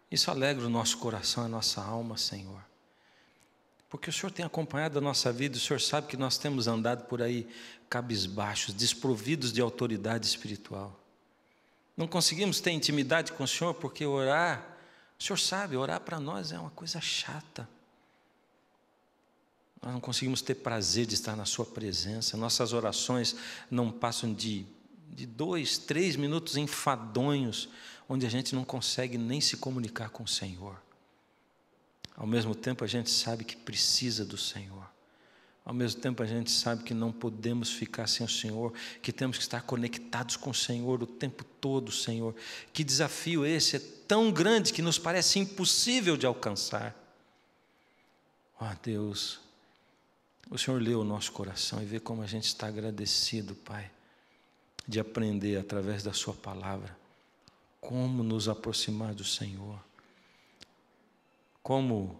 Isso alegra o nosso coração, a nossa alma, Senhor. Porque o Senhor tem acompanhado a nossa vida, o Senhor sabe que nós temos andado por aí cabisbaixos, desprovidos de autoridade espiritual. Não conseguimos ter intimidade com o Senhor porque orar, o Senhor sabe, orar para nós é uma coisa chata. Nós não conseguimos ter prazer de estar na sua presença. Nossas orações não passam de 2, 3 minutos enfadonhos, onde a gente não consegue nem se comunicar com o Senhor. Ao mesmo tempo a gente sabe que precisa do Senhor. Ao mesmo tempo a gente sabe que não podemos ficar sem o Senhor, que temos que estar conectados com o Senhor o tempo todo, Senhor. Que desafio esse é tão grande que nos parece impossível de alcançar. Ó Deus, o Senhor lê o nosso coração e vê como a gente está agradecido, Pai, de aprender através da sua palavra como nos aproximar do Senhor, como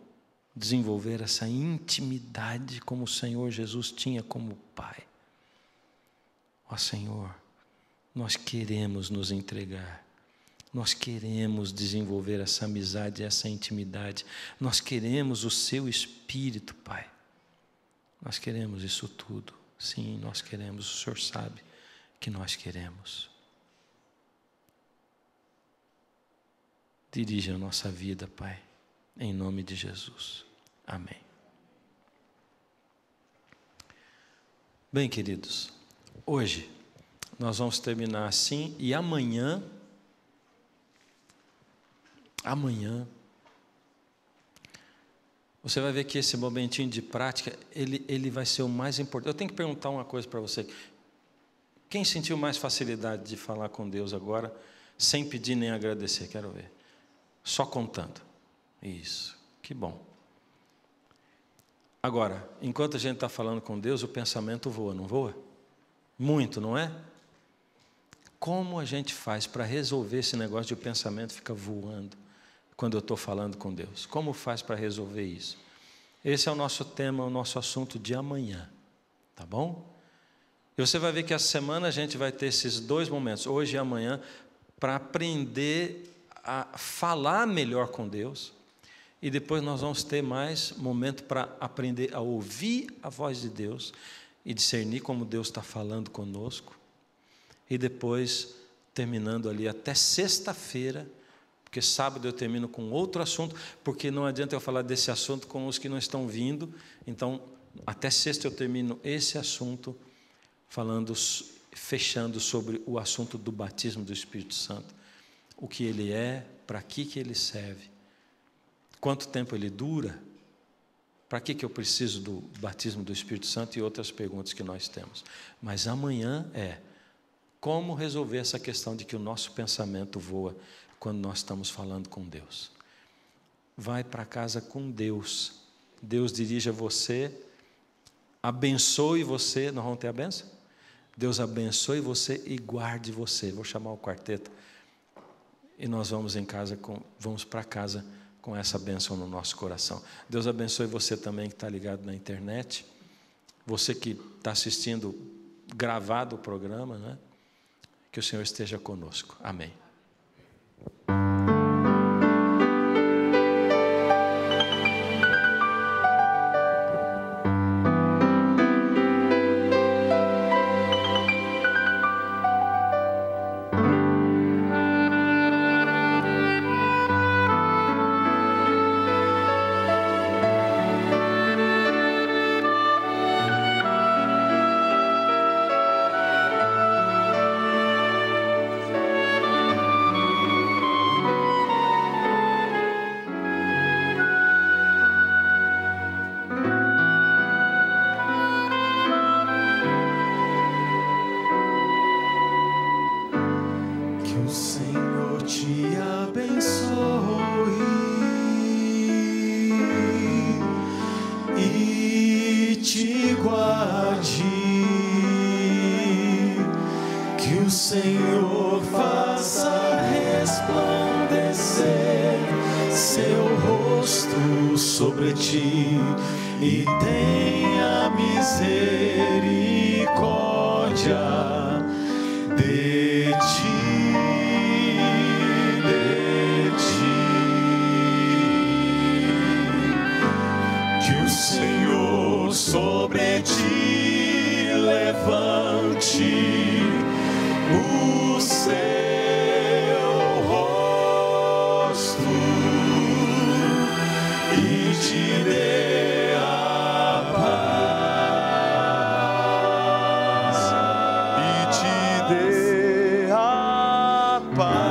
desenvolver essa intimidade como o Senhor Jesus tinha como Pai. Ó Senhor, nós queremos nos entregar, nós queremos desenvolver essa amizade, essa intimidade, nós queremos o Seu Espírito, Pai. Nós queremos isso tudo, sim, nós queremos, o Senhor sabe que nós queremos. Dirige a nossa vida, Pai, em nome de Jesus. Amém. Bem, queridos, hoje nós vamos terminar assim e amanhã, você vai ver que esse momentinho de prática, ele vai ser o mais importante. Eu tenho que perguntar uma coisa para você. Quem sentiu mais facilidade de falar com Deus agora, sem pedir nem agradecer? Quero ver. Só contando. Isso, que bom. Agora, enquanto a gente está falando com Deus, o pensamento voa, não voa? Muito, não é? Como a gente faz para resolver esse negócio de o pensamento ficar voando quando eu estou falando com Deus? Como faz para resolver isso? Esse é o nosso tema, o nosso assunto de amanhã, tá bom? E você vai ver que essa semana a gente vai ter esses 2 momentos, hoje e amanhã, para aprender a falar melhor com Deus. E depois nós vamos ter mais momento para aprender a ouvir a voz de Deus e discernir como Deus está falando conosco. E depois, terminando ali até sexta-feira, porque sábado eu termino com outro assunto, porque não adianta eu falar desse assunto com os que não estão vindo. Então, até sexta eu termino esse assunto, fechando sobre o assunto do batismo do Espírito Santo. O que ele é, para que ele serve. Quanto tempo ele dura? Para que eu preciso do batismo do Espírito Santo e outras perguntas que nós temos. Mas amanhã é como resolver essa questão de que o nosso pensamento voa quando nós estamos falando com Deus. Vai para casa com Deus. Deus dirija você, abençoe você. Nós vamos ter a bênção? Deus abençoe você e guarde você. Vou chamar o quarteto. E nós vamos para casa com essa bênção no nosso coração. Deus abençoe você também que está ligado na internet, você que está assistindo gravado o programa, né? Que o Senhor esteja conosco. Amém. Senhor faça resplandecer seu rosto sobre ti e tenha misericórdia o seu rosto e te dê a paz, e te dê a paz.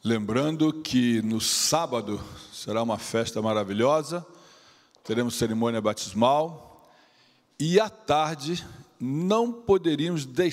Lembrando que no sábado será uma festa maravilhosa, teremos cerimônia batismal, e à tarde não poderíamos deixar